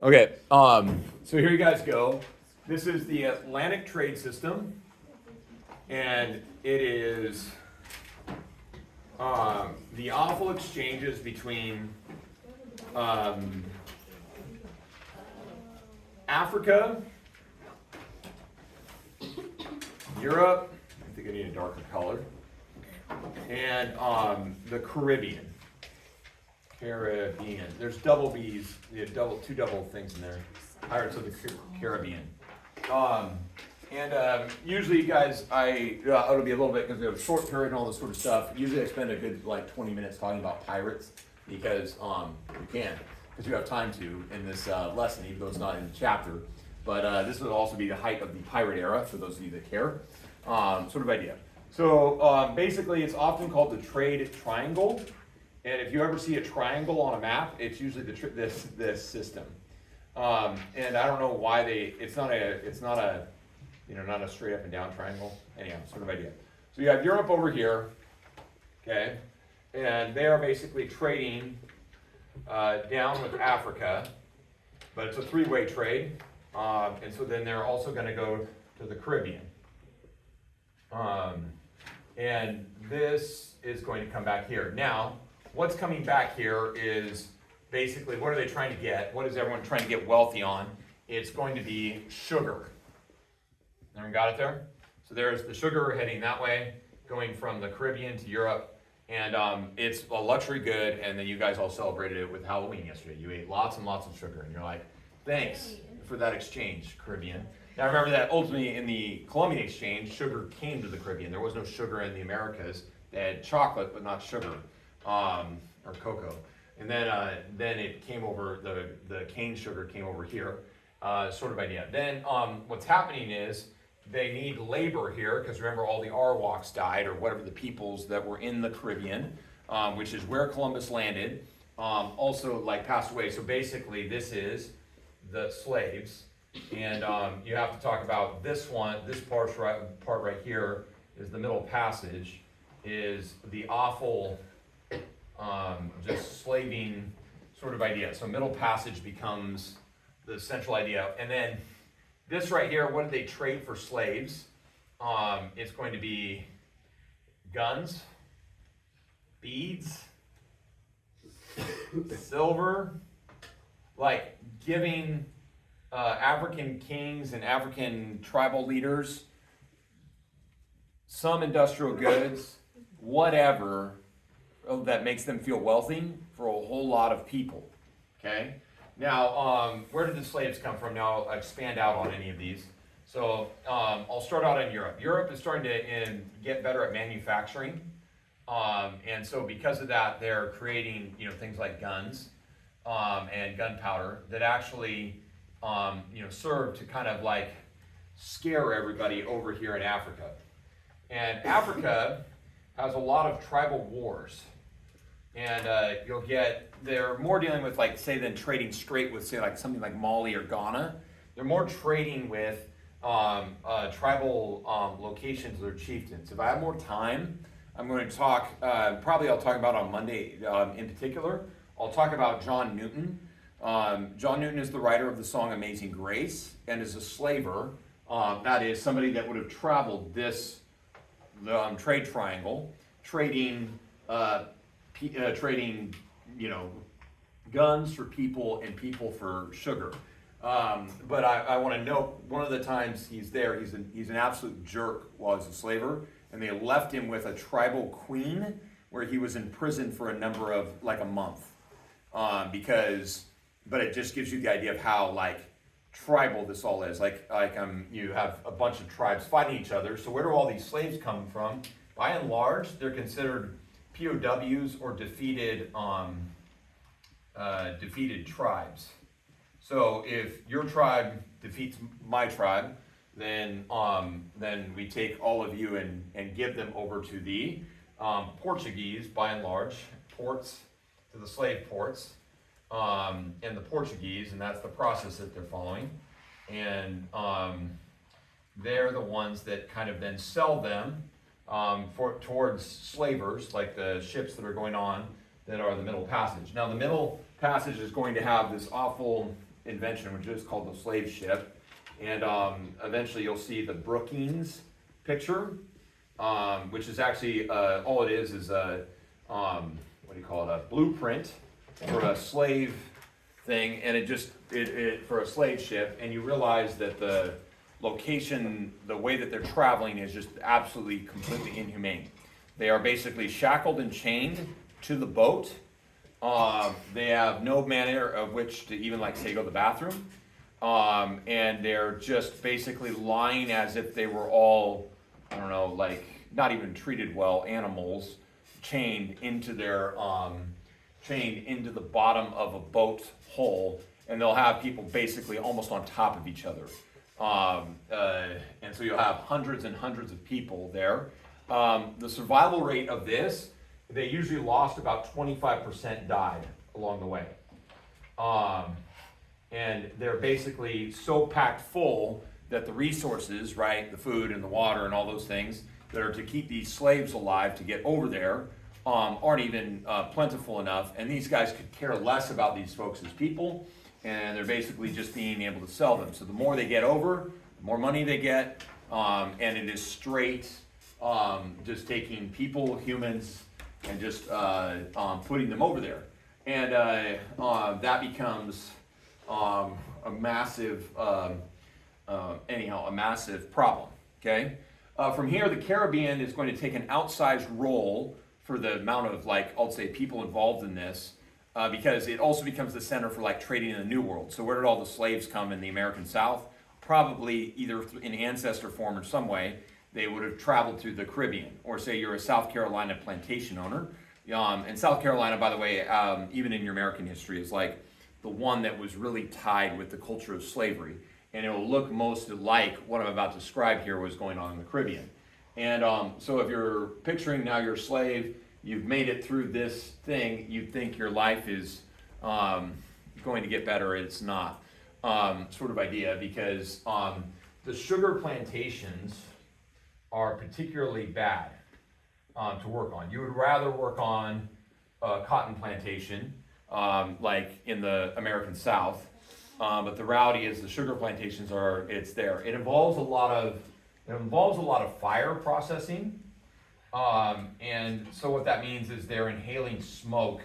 Okay, so here you guys go. This is the Atlantic Trade System, and it is the awful exchanges between Africa, Europe, I think I need a darker color, and the Caribbean. There's double B's, two double things in there. All right, so the Caribbean. Usually, guys, it'll be a little bit because we have a short period and all this sort of stuff. Usually, I spend a good 20 minutes talking about pirates because we can, because you have time to in this lesson, even though it's not in the chapter. But this would also be the height of the pirate era for those of you that care, sort of idea. So basically, it's often called the trade triangle. And if you ever see a triangle on a map, it's usually this system. And I don't know why it's not a not a straight up and down triangle. Anyhow, sort of idea. So you have Europe over here, okay, and they are basically trading down with Africa, but it's a three-way trade. And so then they're also going to go to the Caribbean. And this is going to come back here. Now, what's coming back here is basically, what are they trying to get? What is everyone trying to get wealthy on? It's going to be sugar. Everyone got it there? So there's the sugar heading that way, going from the Caribbean to Europe. And it's a luxury good, and then you guys all celebrated it with Halloween yesterday. You ate lots and lots of sugar, and you're like, thanks for that exchange, Caribbean. Now remember that ultimately in the Columbian exchange, sugar came to the Caribbean. There was no sugar in the Americas. They had chocolate, but not sugar. Or cocoa, and then it came over. The cane sugar came over here, sort of idea. Then what's happening is they need labor here because remember all the Arawaks died or whatever the peoples that were in the Caribbean, which is where Columbus landed. Also passed away. So basically, this is the slaves, and you have to talk about this one. This part right here is the Middle Passage, is the awful. Just slaving sort of idea. So Middle Passage becomes the central idea. And then this right here, what did they trade for slaves? It's going to be guns, beads, silver, giving African kings and African tribal leaders some industrial goods, whatever, that makes them feel wealthy for a whole lot of people, okay? Now, where did the slaves come from? Now, I'll expand out on any of these. So, I'll start out in Europe. Europe is starting to get better at manufacturing. And so because of that, they're creating, things like guns and gunpowder that actually, serve to kind of scare everybody over here in Africa. And Africa has a lot of tribal wars. And they're more dealing with than trading straight with something like Mali or Ghana. They're more trading with tribal locations or chieftains. If I have more time, I'm going to talk, probably I'll talk about on Monday in particular, I'll talk about John Newton. John Newton is the writer of the song Amazing Grace and is a slaver. That is somebody that would have traveled the trade triangle, trading guns for people and people for sugar. But I want to note, one of the times he's there, he's an absolute jerk while he's a slaver, and they left him with a tribal queen where he was in prison for a number of a month. But it just gives you the idea of how tribal this all is. You have a bunch of tribes fighting each other. So where do all these slaves come from? By and large, they're considered POWs or defeated tribes. So if your tribe defeats my tribe, then we take all of you and give them over to the Portuguese, by and large, ports, to the slave ports, and the Portuguese, and that's the process that they're following. And they're the ones that kind of then sell them towards slavers, like the ships that are going on that are the Middle Passage. Now, the Middle Passage is going to have this awful invention, which is called the slave ship. And eventually you'll see the Brookings picture, which is actually, all it is a, what do you call it, a blueprint for a slave thing, and it for a slave ship, and you realize that the location, the way that they're traveling is just absolutely, completely inhumane. They are basically shackled and chained to the boat. They have no manner of which to even, like, say, go to the bathroom. And they're just basically lying as if they were all, I don't know, like, not even treated well, animals, chained into their, chained into the bottom of a boat hole, and they'll have people basically almost on top of each other. And so you'll have hundreds and hundreds of people there. The survival rate of this, they usually lost about 25% died along the way. And they're basically so packed full that the resources, right, the food and the water and all those things that are to keep these slaves alive to get over there, aren't even plentiful enough. And these guys could care less about these folks as people, and they're basically just being able to sell them. So the more they get over, the more money they get, and it is straight, just taking people, humans, and just putting them over there. And that becomes a massive, a massive problem, okay? From here, the Caribbean is going to take an outsized role for the amount of, like, I'll say, people involved in this, because it also becomes the center for, like, trading in the New World. So where did all the slaves come in the American South? Probably either in ancestor form or some way, they would have traveled through the Caribbean. Or say you're a South Carolina plantation owner. And South Carolina, by the way, even in your American history, is like the one that was really tied with the culture of slavery. And it will look most like what I'm about to describe here was going on in the Caribbean. And so if you're picturing now you're a slave, you've made it through this thing, you think your life is going to get better. It's not, sort of idea, because the sugar plantations are particularly bad to work on. You would rather work on a cotton plantation, like in the American South, but the reality is the sugar plantations it's there. It involves a lot of fire processing, and so what that means is they're inhaling smoke,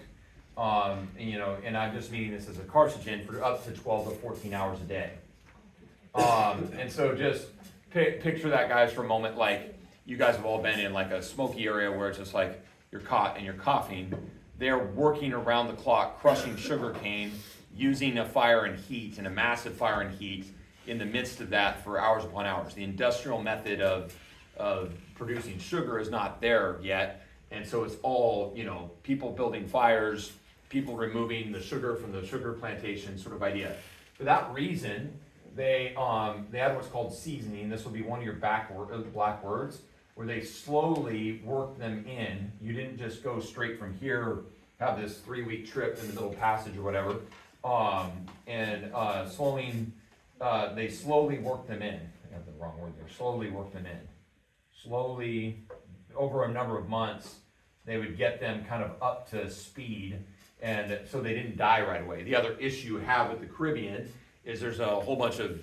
and I'm just meaning this as a carcinogen for up to 12 to 14 hours a day. And so just picture that, guys, for a moment. Like, you guys have all been in like a smoky area where it's just like you're caught and you're coughing. They're working around the clock, crushing sugar cane, using a fire and heat, and a massive fire and heat in the midst of that for hours upon hours. The industrial method of producing sugar is not there yet. And so it's all, people building fires, people removing the sugar from the sugar plantation sort of idea. For that reason, they had what's called seasoning. This will be one of your black words, where they slowly work them in. You didn't just go straight from here, have this 3-week trip in the Middle Passage or whatever, they slowly work them in. I got the wrong word there. Slowly work them in. Slowly, over a number of months, they would get them kind of up to speed, and so they didn't die right away. The other issue you have with the Caribbean is there's a whole bunch of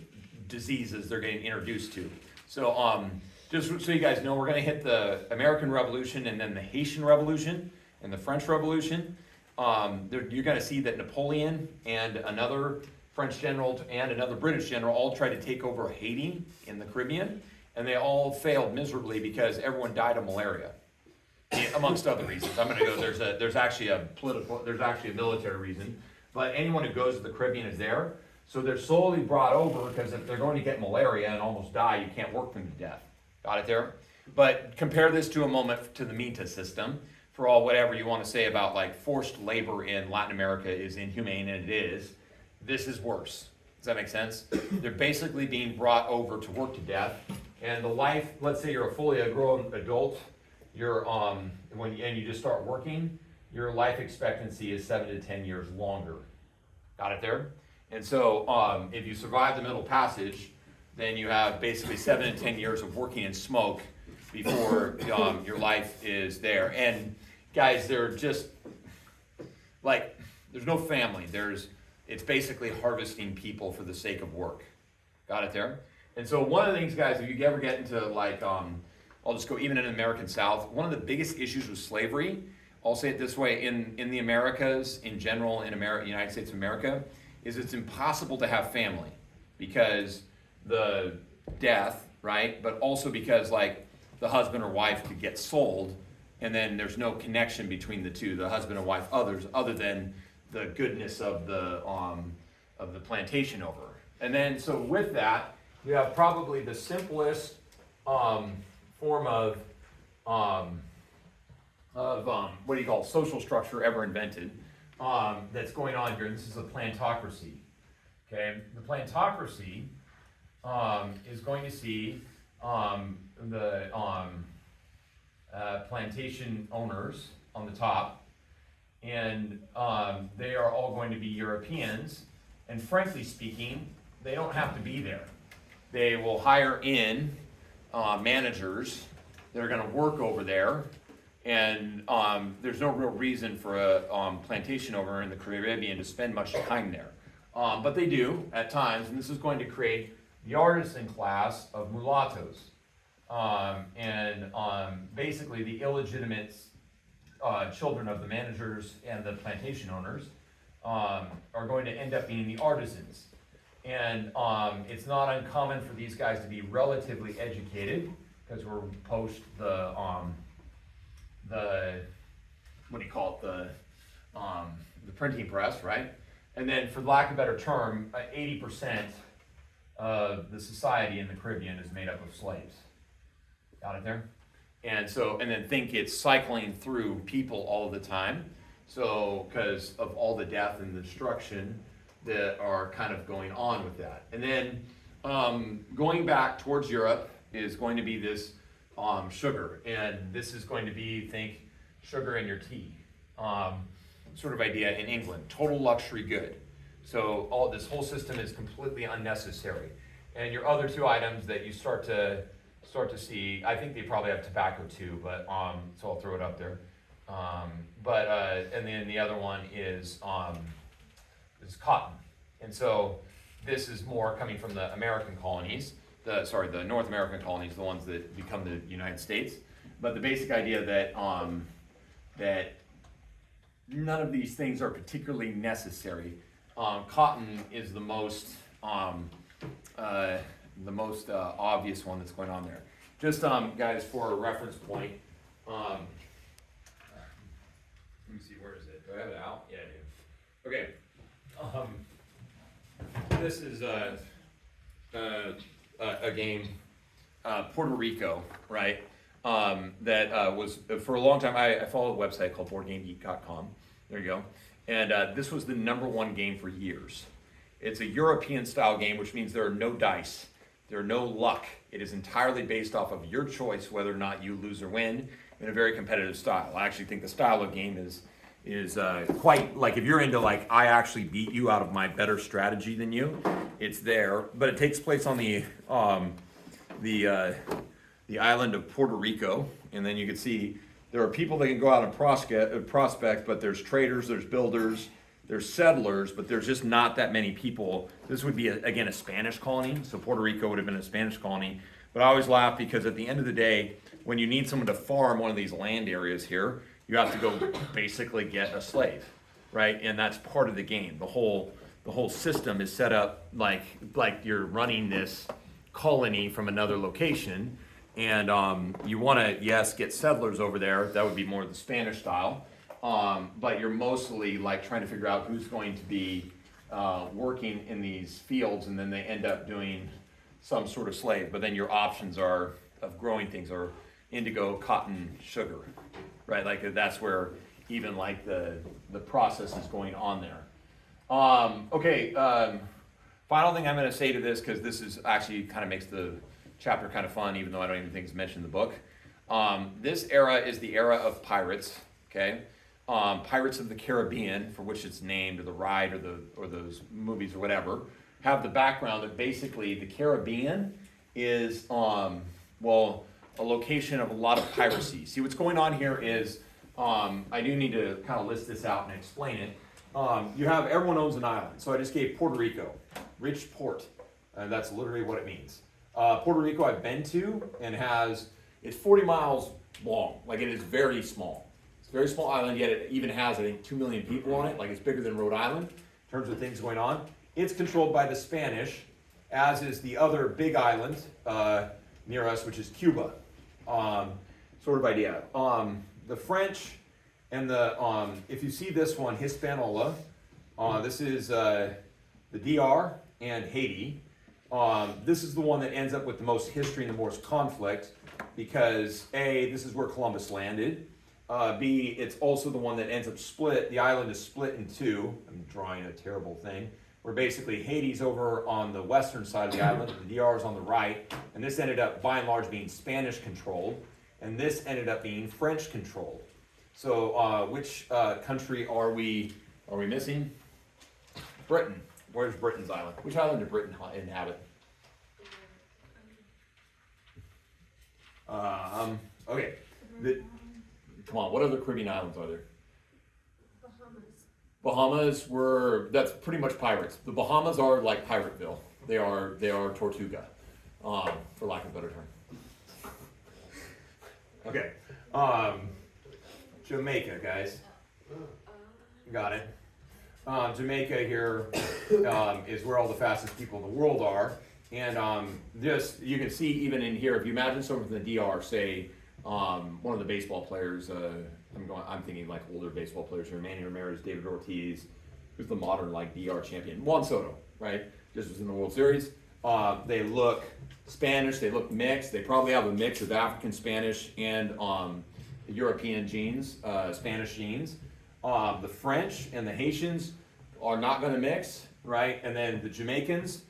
diseases they're getting introduced to. So just so you guys know, we're going to hit the American Revolution and then the Haitian Revolution and the French Revolution. You're going to see that Napoleon and another French general and another British general all tried to take over Haiti in the Caribbean, and they all failed miserably because everyone died of malaria, amongst other reasons. I'm going to go. There's actually a military reason, but anyone who goes to the Caribbean is there. So they're slowly brought over because if they're going to get malaria and almost die, you can't work them to death. Got it there? But compare this to a moment to the Minta system. For all whatever you want to say about like forced labor in Latin America is inhumane, and it is. This is worse. Does that make sense? They're basically being brought over to work to death, and the life. Let's say you're a fully grown adult. You're and you just start working. Your life expectancy is 7 to 10 years longer. Got it there? And so if you survive the Middle Passage, then you have basically 7 to 10 years of working in smoke before your life is there. And guys, they're just like, there's no family. it's basically harvesting people for the sake of work. Got it there? And so one of the things, guys, if you ever get into like, I'll just go even in the American South, one of the biggest issues with slavery, I'll say it this way, in the Americas, in general, in America, United States of America, is it's impossible to have family because the death, right? But also because like the husband or wife could get sold, and then there's no connection between the two, the husband and wife, other than the goodness of the plantation over. And then so with that, you have probably the simplest form of what do you call it, social structure ever invented that's going on here. This is a plantocracy. Okay, the plantocracy is going to see the plantation owners on the top, and they are all going to be Europeans. And frankly speaking, they don't have to be there. They will hire in managers that are going to work over there, and there's no real reason for a plantation owner in the Caribbean to spend much time there. But they do at times, and this is going to create the artisan class of mulattoes. Basically the illegitimate children of the managers and the plantation owners are going to end up being the artisans. And it's not uncommon for these guys to be relatively educated, because we're post the what do you call it, the printing press, right? And then, for lack of a better term, 80% of the society in the Caribbean is made up of slaves. Got it there? And so, and then think it's cycling through people all the time. So, because of all the death and the destruction that are kind of going on with that. And then going back towards Europe is going to be this sugar. And this is going to be, think, sugar in your tea. Sort of idea in England, total luxury good. So this whole system is completely unnecessary. And your other two items that you start to see, I think they probably have tobacco too, but so I'll throw it up there. And then the other one is cotton. And so this is more coming from the American colonies, the North American colonies, the ones that become the United States. But the basic idea that that none of these things are particularly necessary. Cotton is the most obvious one that's going on there. Just guys, for a reference point, let me see, where is it? Do I have it out? Yeah, I do. Okay. This is a game, Puerto Rico, right? That was for a long time. I follow a website called BoardGameGeek.com. There you go. And this was the #1 game for years. It's a European style game, which means there are no dice. There are no luck. It is entirely based off of your choice whether or not you lose or win in a very competitive style. I actually think the style of game is quite, like, if you're into like, I actually beat you out of my better strategy than you, it's there. But it takes place on the island of Puerto Rico, and then you can see there are people that can go out and prospect, but there's traders, there's builders, there's settlers, but there's just not that many people. This would be, again, a Spanish colony, so Puerto Rico would have been a Spanish colony. But I always laugh because at the end of the day, when you need someone to farm one of these land areas here, you have to go basically get a slave, right? And that's part of the game. The whole system is set up like you're running this colony from another location. And you want to, yes, get settlers over there. That would be more the Spanish style. But you're mostly like trying to figure out who's going to be working in these fields, and then they end up doing some sort of slave. But then your options of growing things are indigo, cotton, sugar, right? Like that's where even like the process is going on there. Final thing I'm going to say to this, because this is actually kind of makes the chapter kind of fun, even though I don't even think it's mentioned in the book. This era is the era of pirates, okay? Pirates of the Caribbean, for which it's named, or the ride, or those movies or whatever, have the background that basically the Caribbean is, a location of a lot of piracy. See, what's going on here is, I do need to kind of list this out and explain it. You have everyone owns an island. So I just gave Puerto Rico, rich port, and that's literally what it means. Puerto Rico I've been to and it's 40 miles long. Like it is very small. It's a very small island, yet it even has, I think, 2 million people on it. Like it's bigger than Rhode Island in terms of things going on. It's controlled by the Spanish, as is the other big island near us, which is Cuba. Sort of idea. The French and if you see this one, Hispaniola, this is the DR and Haiti. This is the one that ends up with the most history and the most conflict because A, this is where Columbus landed. B, it's also the one that ends up split. The island is split in two. I'm drawing a terrible thing. Where basically Haiti's over on the western side of the island, the DR is on the right, and this ended up by and large being Spanish controlled, and this ended up being French controlled. So which country are we missing? Britain. Where's Britain's island? Which island did Britain inhabit? Okay. Come on, what other Caribbean islands are there? Bahamas that's pretty much pirates. The Bahamas are like Pirateville. They are Tortuga, for lack of a better term. Okay. Jamaica, guys. Got it. Jamaica here is where all the fastest people in the world are. And you can see even in here, if you imagine someone from the DR, say one of the baseball players, I'm thinking like older baseball players here, Manny Ramirez, David Ortiz, who's the modern like DR champion, Juan Soto, right? Just was in the World Series. They look Spanish, they look mixed. They probably have a mix of African Spanish and European genes, Spanish genes. The French and the Haitians are not going to mix, right? And then the Jamaicans,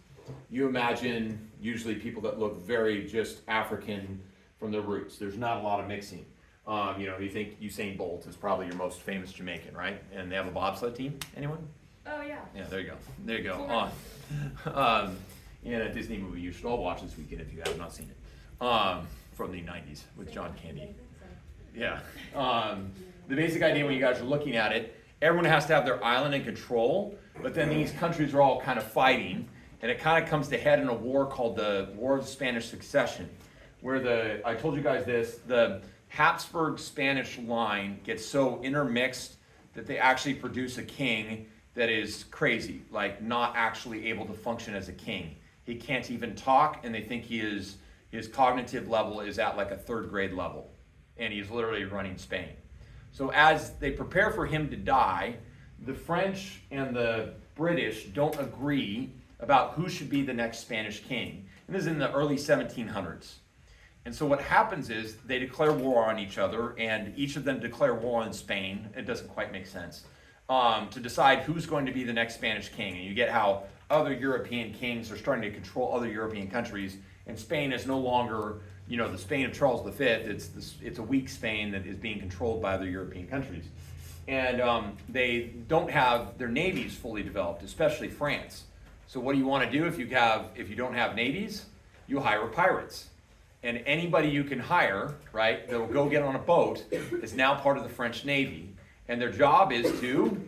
you imagine usually people that look very just African from their roots. There's not a lot of mixing. You think Usain Bolt is probably your most famous Jamaican, right? And they have a bobsled team. Anyone? Oh yeah. Yeah, there you go. There you go. Cool. In a Disney movie you should all watch this weekend if you have not seen it. From the 90s with John Candy. Yeah. The basic idea when you guys are looking at it, everyone has to have their island in control, but then these countries are all kind of fighting, and it kind of comes to head in a war called the War of Spanish Succession, where I told you guys this, the Habsburg Spanish line gets so intermixed that they actually produce a king that is crazy, like not actually able to function as a king. He can't even talk, and they think his cognitive level is at like a 3rd grade level, and he's literally running Spain. So as they prepare for him to die, the French and the British don't agree about who should be the next Spanish king. And this is in the early 1700s. And so what happens is they declare war on each other, and each of them declare war on Spain. It doesn't quite make sense. To decide who's going to be the next Spanish king. And you get how other European kings are starting to control other European countries, and Spain is no longer, the Spain of Charles V. It's a weak Spain that is being controlled by other European countries. And they don't have their navies fully developed, especially France. So what do you want to do if you don't have navies? You hire pirates. And anybody you can hire, right, that will go get on a boat is now part of the French Navy. And their job is to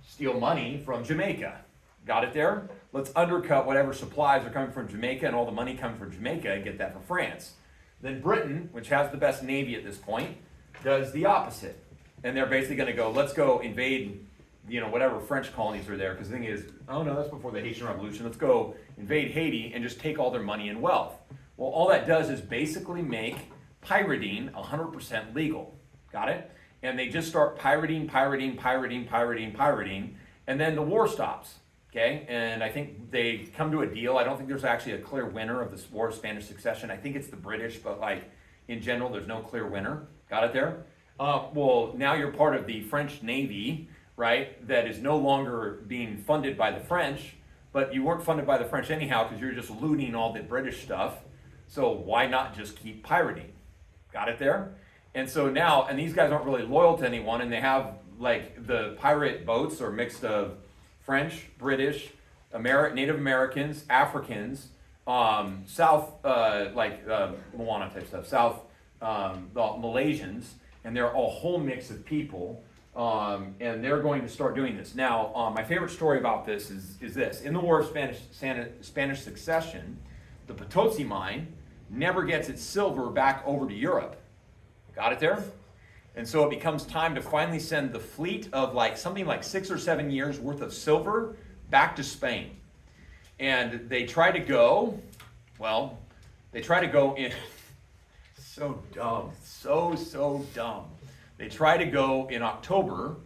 steal money from Jamaica. Got it there? Let's undercut whatever supplies are coming from Jamaica and all the money coming from Jamaica and get that for France. Then Britain, which has the best navy at this point, does the opposite. And they're basically going to go, let's go invade, whatever French colonies are there. Because the thing is, oh no, that's before the Haitian Revolution. Let's go invade Haiti and just take all their money and wealth. Well, all that does is basically make pirating 100% legal. Got it? And they just start pirating, and then the war stops. Okay? And I think they come to a deal. I don't think there's actually a clear winner of this War of Spanish Succession. I think it's the British, but in general, there's no clear winner. Got it there? Well, now you're part of the French Navy, right, that is no longer being funded by the French, but you weren't funded by the French anyhow because you're just looting all the British stuff. So why not just keep pirating? Got it there? And so now, and these guys aren't really loyal to anyone, and they have, the pirate boats are mixed of French, British, Native Americans, Africans, South, Moana type stuff, South, the Malaysians, and they're a whole mix of people And they're going to start doing this. Now, my favorite story about this is this. In the War of Spanish Succession, the Potosi mine never gets its silver back over to Europe. Got it there? And so it becomes time to finally send the fleet of something like 6 or 7 years worth of silver back to Spain. And they try to go in, so dumb, so dumb. They try to go in October,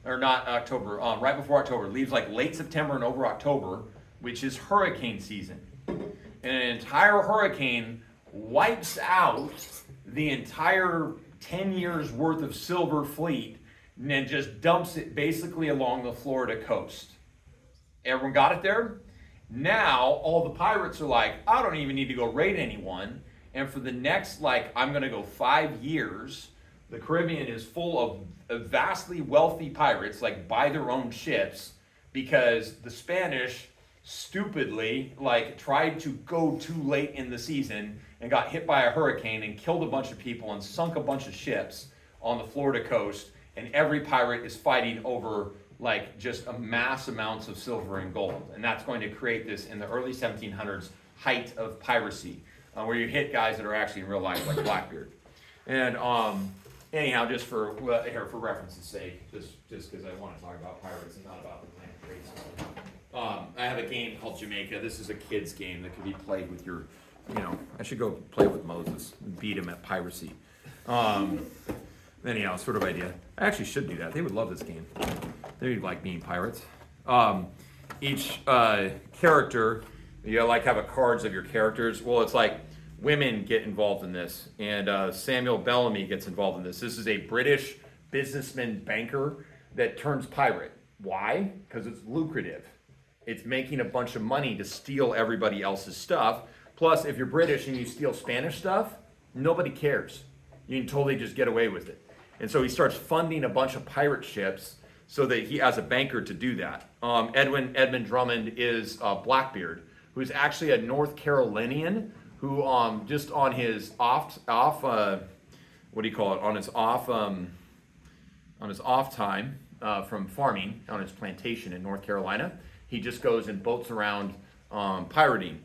or not October, right before October, leaves late September and over October, which is hurricane season. And an entire hurricane wipes out the entire 10 years worth of silver fleet and then just dumps it basically along the Florida coast. Everyone got it there? Now, all the pirates are like, I don't even need to go raid anyone. And for the next, I'm going to go 5 years, the Caribbean is full of vastly wealthy pirates, buy their own ships, because the Spanish stupidly, tried to go too late in the season and got hit by a hurricane and killed a bunch of people and sunk a bunch of ships on the Florida coast. And every pirate is fighting over just a mass amounts of silver and gold. And that's going to create this in the early 1700s height of piracy, where you hit guys that are actually in real life, like Blackbeard. And anyhow, just for reference's sake, just because I want to talk about pirates and not about the Atlantic trade system. I have a game called Jamaica. This is a kid's game that can be played with your, I should go play with Moses and beat him at piracy. Anyhow, sort of idea. I actually should do that. They would love this game. They like being pirates. Each character, you have a cards of your characters. Well, it's women get involved in this, and Samuel Bellamy gets involved in this. This is a British businessman banker that turns pirate. Why? Because it's lucrative. It's making a bunch of money to steal everybody else's stuff. Plus, if you're British and you steal Spanish stuff, nobody cares. You can totally just get away with it. And so he starts funding a bunch of pirate ships so that he has a banker to do that. Edmund Drummond is Blackbeard, who's actually a North Carolinian who just on his on his off time from farming on his plantation in North Carolina, he just goes and boats around pirating.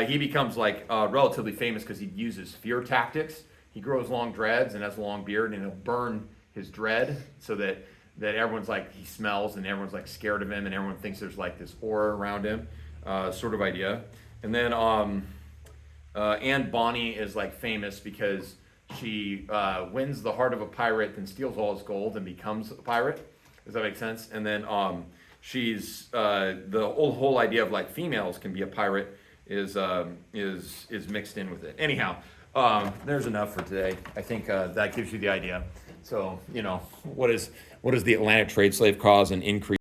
He becomes relatively famous because he uses fear tactics. He grows long dreads and has a long beard, and he'll burn his dread so that everyone's he smells and everyone's scared of him, and everyone thinks there's this aura around him, sort of idea. And then Anne Bonny is famous because she wins the heart of a pirate and steals all his gold and becomes a pirate. Does that make sense? And then she's the whole idea of females can be a pirate is mixed in with it. Anyhow, there's enough for today. I think that gives you the idea. So what does the Atlantic trade slave cause an increase